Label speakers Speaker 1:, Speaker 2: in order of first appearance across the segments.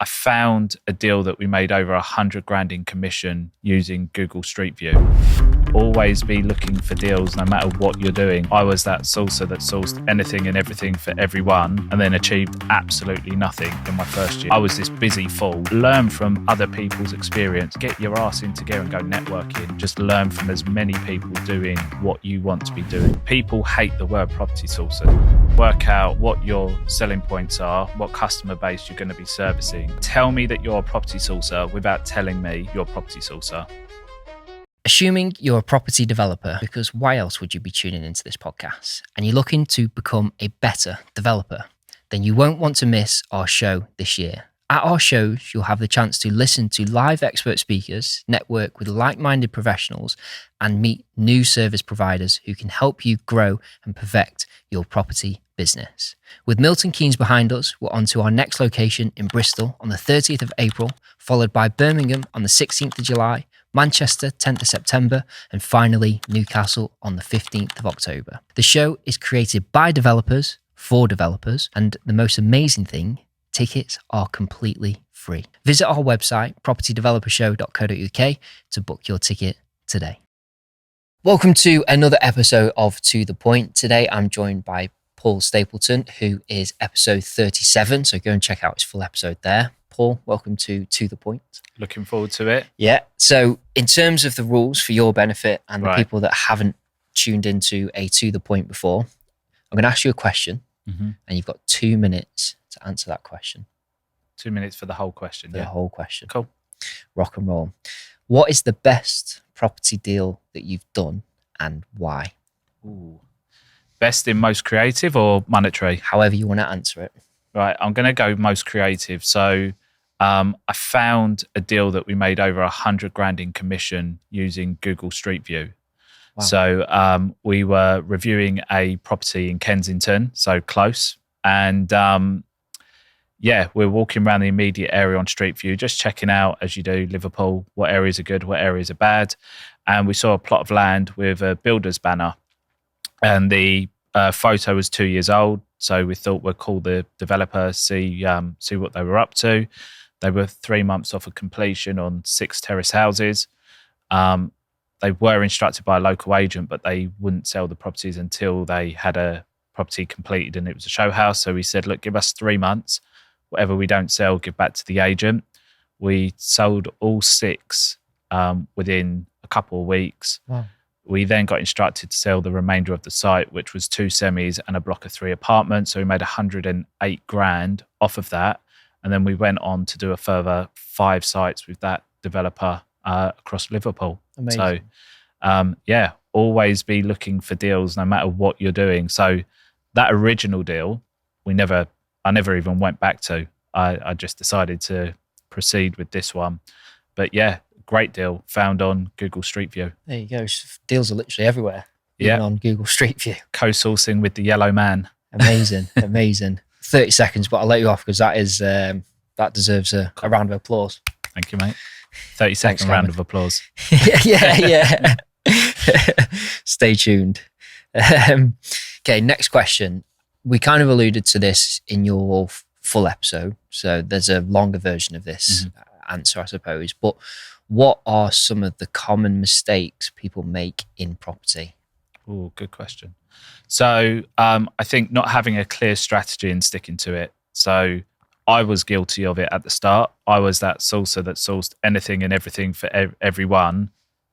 Speaker 1: I found a deal that we made over 100 grand in commission using Google Street View. Always be looking for deals no matter what you're doing. I was that sourcer that sourced anything and everything for everyone and then achieved absolutely nothing in my first year. I was this busy fool. Learn from other people's experience. Get your ass into gear and go networking. Just learn from as many people doing what you want to be doing. People hate the word property sourcer. Work out what your selling points are, what customer base you're going to be servicing. Tell me that you're a property sourcer without telling me you're a property sourcer.
Speaker 2: Assuming you're a property developer, because why else would you be tuning into this podcast, and you're looking to become a better developer, then you won't want to miss our show this year. At our shows, you'll have the chance to listen to live expert speakers, network with like-minded professionals, and meet new service providers who can help you grow and perfect your property business. With Milton Keynes behind us, we're on to our next location in Bristol on the 30th of April, followed by Birmingham on the 16th of July, Manchester 10th of September, and finally Newcastle on the 15th of October. The show is created by developers for developers, and the most amazing thing, tickets are completely free. Visit our website, propertydevelopershow.co.uk, to book your ticket today. Welcome to another episode of To The Point. Today I'm joined by Paul Stapleton, who is episode 37, so go and check out his full episode there. Paul, welcome to The Point.
Speaker 1: Looking forward to it.
Speaker 2: Yeah. So in terms of the rules for your benefit and the
Speaker 1: Right.
Speaker 2: people that haven't tuned into a To The Point before, I'm going to ask you a question and you've got 2 minutes to answer that question.
Speaker 1: 2 minutes for the whole question.
Speaker 2: The whole question.
Speaker 1: Cool.
Speaker 2: Rock and roll. What is the best property deal that you've done and why?
Speaker 1: Ooh. Best in most creative or monetary?
Speaker 2: However you want to answer it.
Speaker 1: Right. I'm going to go most creative. So I found a deal that we made over 100 grand in commission using Google Street View.
Speaker 2: Wow.
Speaker 1: So we were reviewing a property in Kensington, so close. And we're walking around the immediate area on Street View, just checking out, as you do, Liverpool, what areas are good, what areas are bad. And we saw a plot of land with a builder's banner. And the photo was 2 years old. So we thought we'd call the developer, see what they were up to. They were 3 months off of completion on 6 terrace houses. They were instructed by a local agent, but they wouldn't sell the properties until they had a property completed and it was a show house. So we said, look, give us 3 months. Whatever we don't sell, give back to the agent. We sold all 6 within a couple of weeks.
Speaker 2: Wow.
Speaker 1: We then got instructed to sell the remainder of the site, which was 2 semis and a block of 3 apartments. So we made 108 grand off of that. And then we went on to do a further 5 sites with that developer across Liverpool.
Speaker 2: Amazing.
Speaker 1: So, always be looking for deals no matter what you're doing. So that original deal, I never even went back to. I just decided to proceed with this one. But yeah, great deal found on Google Street View.
Speaker 2: There you go. Deals are literally everywhere.
Speaker 1: Yeah.
Speaker 2: Even on Google Street View.
Speaker 1: Co-sourcing with the yellow man.
Speaker 2: Amazing. Amazing. 30 seconds, but I'll let you off because that is that deserves a round of applause.
Speaker 1: Thank you, mate. 30-second round of applause.
Speaker 2: yeah. Stay tuned. Okay, next question. We kind of alluded to this in your full episode, so there's a longer version of this answer, I suppose. But what are some of the common mistakes people make in property?
Speaker 1: Oh, good question. So I think not having a clear strategy and sticking to it. So I was guilty of it at the start. I was that sourcer that sourced anything and everything for everyone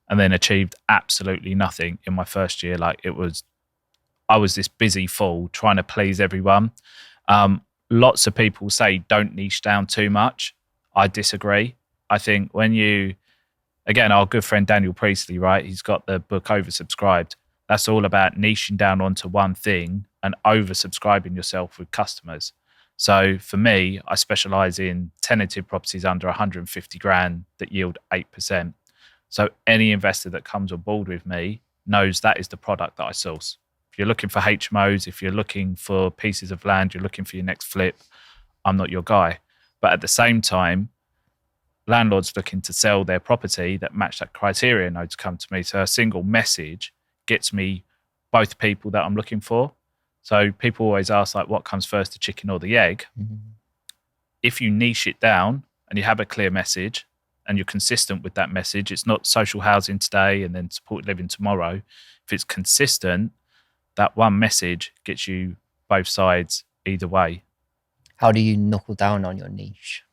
Speaker 1: and then achieved absolutely nothing in my first year. I was this busy fool trying to please everyone. Lots of people say don't niche down too much. I disagree. I think again, our good friend Daniel Priestley, right? He's got the book Oversubscribed. That's all about niching down onto one thing and oversubscribing yourself with customers. So for me, I specialize in tenanted properties under 150 grand that yield 8%. So any investor that comes on board with me knows that is the product that I source. If you're looking for HMOs, if you're looking for pieces of land, you're looking for your next flip, I'm not your guy. But at the same time, landlords looking to sell their property that match that criteria know to come to me. So a single message gets me both people that I'm looking for. So people always ask, what comes first, the chicken or the egg? if you niche it down and you have a clear message and you're consistent with that message, it's not social housing today and then supported living tomorrow. If it's consistent, that one message gets you both sides either way.
Speaker 2: How do you knuckle down on your niche?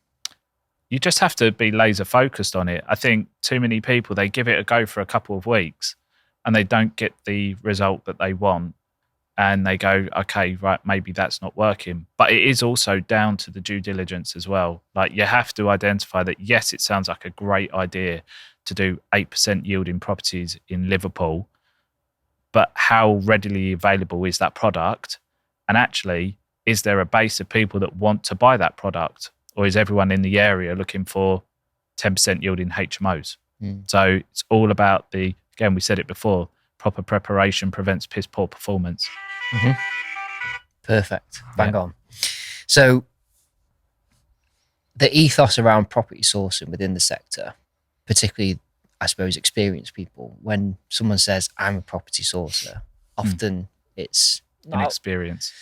Speaker 1: You just have to be laser focused on it. I think too many people, they give it a go for a couple of weeks and they don't get the result that they want. And they go, okay, right, maybe that's not working. But it is also down to the due diligence as well. Like, you have to identify that, yes, it sounds like a great idea to do 8% yielding properties in Liverpool, but how readily available is that product? And actually, is there a base of people that want to buy that product? Or is everyone in the area looking for 10% yielding HMOs? So it's all about again, we said it before, proper preparation prevents piss poor performance.
Speaker 2: Mm-hmm. Perfect. Bang on. So the ethos around property sourcing within the sector, particularly, I suppose, experienced people, when someone says, I'm a property sourcer, often it's
Speaker 1: an experience.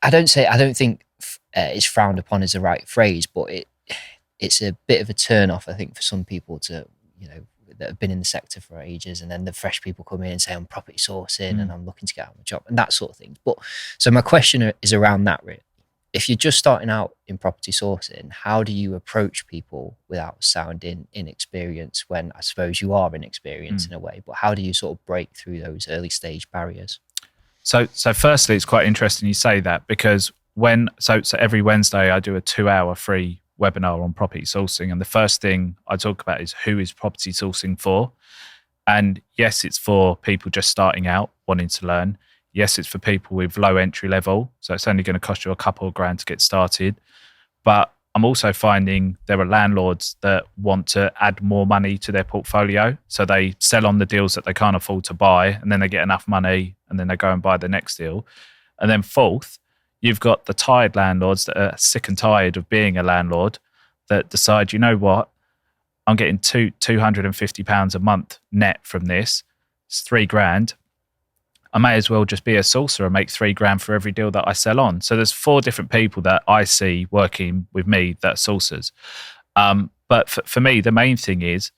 Speaker 2: I don't think it's frowned upon as the right phrase, but it's a bit of a turn off, I think, for some people to, that have been in the sector for ages, and then the fresh people come in and say, I'm property sourcing and I'm looking to get out of my job and that sort of thing. But so my question is around that, really. If you're just starting out in property sourcing, how do you approach people without sounding inexperienced, when I suppose you are inexperienced in a way, but how do you sort of break through those early stage barriers?
Speaker 1: So firstly, it's quite interesting you say that, because so every Wednesday I do a 2-hour free webinar on property sourcing, and the first thing I talk about is, who is property sourcing for? And yes, it's for people just starting out wanting to learn. Yes, it's for people with low entry level, so it's only going to cost you a couple of grand to get started. But I'm also finding there are landlords that want to add more money to their portfolio, so they sell on the deals that they can't afford to buy, and then they get enough money and then they go and buy the next deal. And then fourth, you've got the tired landlords that are sick and tired of being a landlord, that decide, you know what, I'm getting £250 a month net from this. It's 3 grand. I may as well just be a sourcer and make 3 grand for every deal that I sell on. So there's 4 different people that I see working with me that are sourcers. But for me, the main thing is,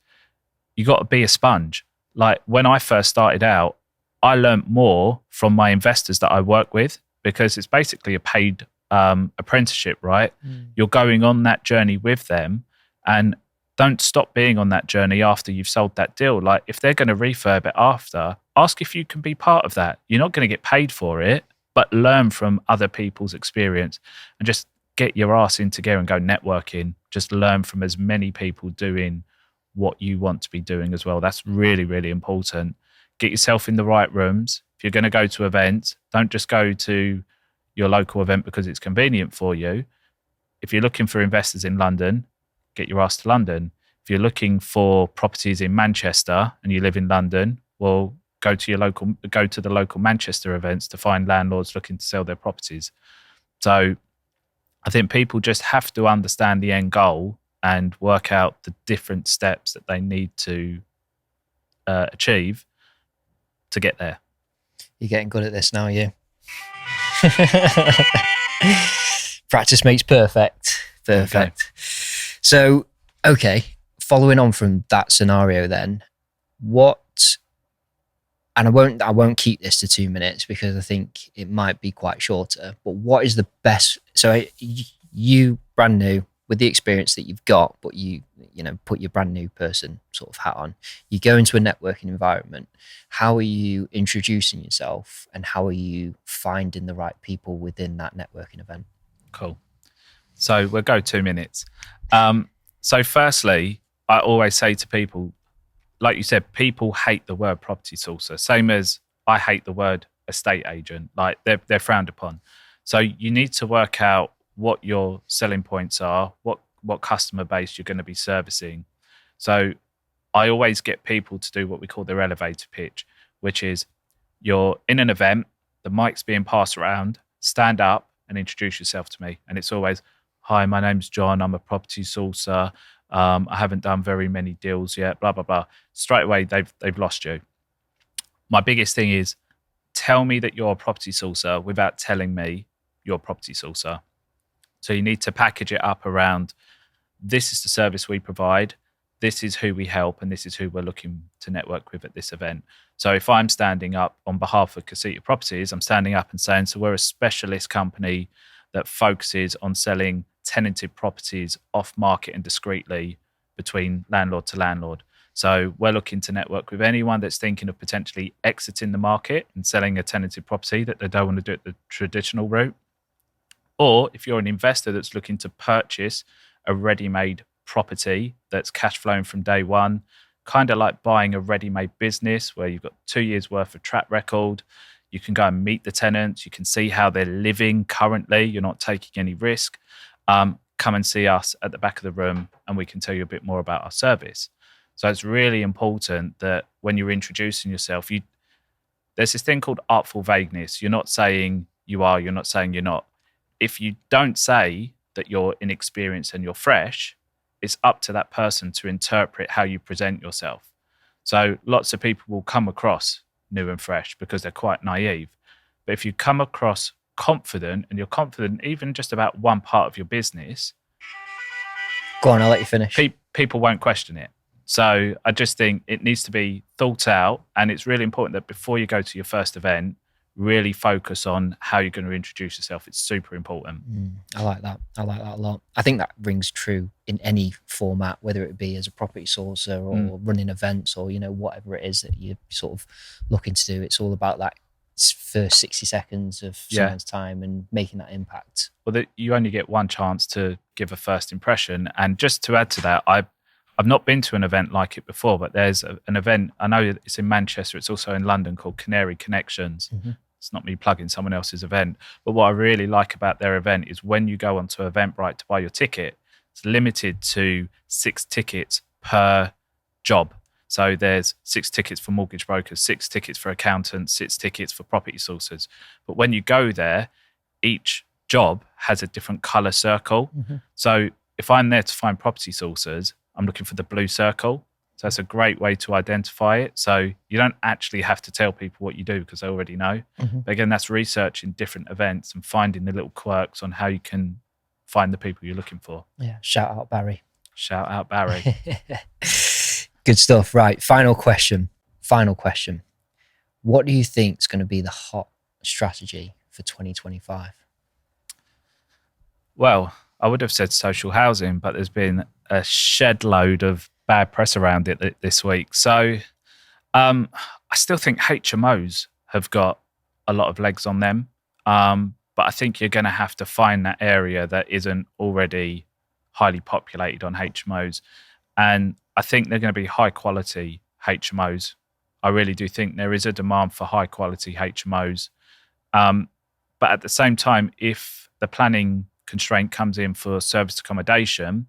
Speaker 1: you got to be a sponge. Like, when I first started out, I learned more from my investors that I work with, because it's basically a paid apprenticeship, right? You're going on that journey with them, and don't stop being on that journey after you've sold that deal. Like, if they're going to refurb it after, ask if you can be part of that. You're not going to get paid for it, but learn from other people's experience and just get your ass into gear and go networking. Just learn from as many people doing what you want to be doing as well. That's really, really important. Get yourself in the right rooms. If you're going to go to events, don't just go to your local event because it's convenient for you. If you're looking for investors in London, get your ass to London. If you're looking for properties in Manchester and you live in London, well, go to the local Manchester events to find landlords looking to sell their properties. So I think people just have to understand the end goal and work out the different steps that they need to achieve to get there.
Speaker 2: You're getting good at this now, you. Practice makes perfect. Okay. So, following on from that scenario, then, and I won't keep this to 2 minutes because I think it might be quite shorter, but what is the best? So you brand new, with the experience that you've got, but you put your brand new person sort of hat on, you go into a networking environment. How are you introducing yourself, and how are you finding the right people within that networking event?
Speaker 1: Cool. So we'll go 2 minutes. So firstly, I always say to people, like you said, people hate the word property sourcer, same as I hate the word estate agent. Like, they're frowned upon. So you need to work out what your selling points are, what customer base you're going to be servicing. So I always get people to do what we call their elevator pitch, which is, you're in an event, the mic's being passed around, stand up and introduce yourself to me. And it's always, hi, my name's John, I'm a property sourcer. I haven't done very many deals yet, blah, blah, blah. Straight away, they've lost you. My biggest thing is, tell me that you're a property sourcer without telling me you're a property sourcer. So you need to package it up around, this is the service we provide, this is who we help, and this is who we're looking to network with at this event. So if I'm standing up on behalf of Casita Properties, I'm standing up and saying, so we're a specialist company that focuses on selling tenanted properties off market and discreetly between landlord to landlord. So we're looking to network with anyone that's thinking of potentially exiting the market and selling a tenanted property that they don't want to do it the traditional route. Or if you're an investor that's looking to purchase a ready-made property that's cash flowing from day one, kind of like buying a ready-made business where you've got 2 years worth of track record. You can go and meet the tenants. You can see how they're living currently. You're not taking any risk. Come and see us at the back of the room and we can tell you a bit more about our service. So it's really important that when you're introducing yourself, there's this thing called artful vagueness. You're not saying you are, you're not saying you're not. If you don't say that you're inexperienced and you're fresh, it's up to that person to interpret how you present yourself. So lots of people will come across new and fresh because they're quite naive. But if you come across confident and you're confident even just about one part of your business,
Speaker 2: Go on, I'll let you finish.
Speaker 1: People won't question it. So I just think it needs to be thought out, and it's really important that before you go to your first event, really focus on how you're going to introduce yourself. It's super important.
Speaker 2: I like that. I like that a lot. I think that rings true in any format, whether it be as a property sourcer or running events or, whatever it is that you're sort of looking to do. It's all about that first 60 seconds of someone's time and making that impact.
Speaker 1: Well, you only get one chance to give a first impression. And just to add to that, I've not been to an event like it before, but there's an event, I know it's in Manchester, it's also in London, called Canary Connections. Mm-hmm. It's not me plugging someone else's event. But what I really like about their event is when you go onto Eventbrite to buy your ticket, it's limited to 6 tickets per job. So there's 6 tickets for mortgage brokers, 6 tickets for accountants, 6 tickets for property sourcers. But when you go there, each job has a different color circle. Mm-hmm. So if I'm there to find property sourcers, I'm looking for the blue circle. So that's a great way to identify it. So you don't actually have to tell people what you do because they already know. Mm-hmm. But again, that's researching different events and finding the little quirks on how you can find the people you're looking for.
Speaker 2: Yeah. Shout out Barry.
Speaker 1: Shout out Barry.
Speaker 2: Good stuff. Right. Final question. What do you think is going to be the hot strategy for 2025?
Speaker 1: Well, I would have said social housing, but there's been a shed load of bad press around it this week. So I still think HMOs have got a lot of legs on them. But I think you're going to have to find that area that isn't already highly populated on HMOs. And I think they're going to be high quality HMOs. I really do think there is a demand for high quality HMOs. But at the same time, if the planning constraint comes in for serviced accommodation,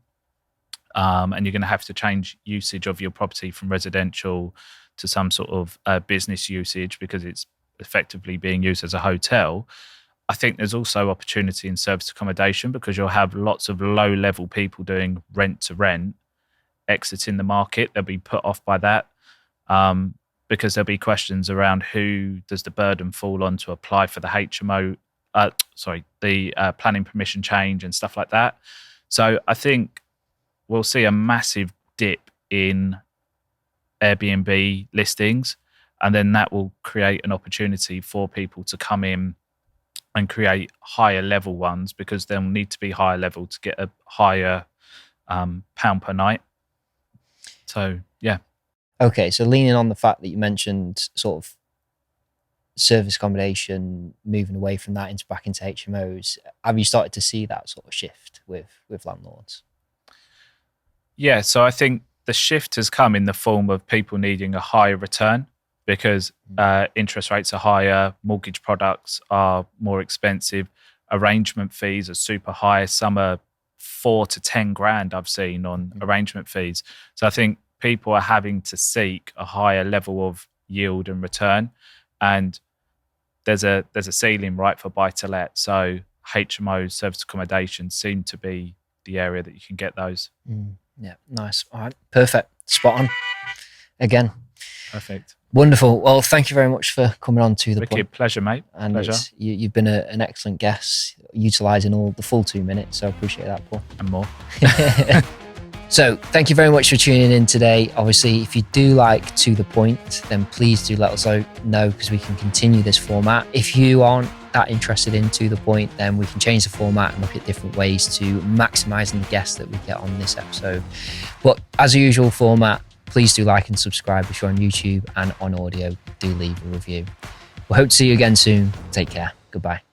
Speaker 1: and you're going to have to change usage of your property from residential to some sort of business usage because it's effectively being used as a hotel, I think there's also opportunity in serviced accommodation because you'll have lots of low-level people doing rent-to-rent exiting the market. They'll be put off by that because there'll be questions around who does the burden fall on to apply for the HMO, the planning permission change and stuff like that. So I think we'll see a massive dip in Airbnb listings, and then that will create an opportunity for people to come in and create higher level ones because they'll need to be higher level to get a higher pound per night. So, yeah.
Speaker 2: Okay, so leaning on the fact that you mentioned sort of service accommodation, moving away from that back into HMOs, have you started to see that sort of shift with landlords?
Speaker 1: Yeah, so I think the shift has come in the form of people needing a higher return because interest rates are higher, mortgage products are more expensive, arrangement fees are super high. Some are 4 to 10 grand I've seen on arrangement fees. So I think people are having to seek a higher level of yield and return, and there's a ceiling right for buy to let. So HMOs, service accommodation, seem to be the area that you can get those.
Speaker 2: Yeah, nice. All right, perfect, spot on. Again,
Speaker 1: Perfect.
Speaker 2: Wonderful. Well, thank you very much for coming on to the
Speaker 1: Wicked.
Speaker 2: point.
Speaker 1: Pleasure, mate.
Speaker 2: And
Speaker 1: Pleasure.
Speaker 2: You've been an excellent guest, utilising all the full 2 minutes. So I appreciate that, Paul.
Speaker 1: And more.
Speaker 2: So thank you very much for tuning in today. Obviously, if you do like To The Point, then please do let us know, because we can continue this format. If you aren't that interested in To The Point, then we can change the format and look at different ways to maximising the guests that we get on this episode. But as a usual format, please do like and subscribe if you're on YouTube, and on audio, do leave a review. We hope to see you again soon. Take care. Goodbye.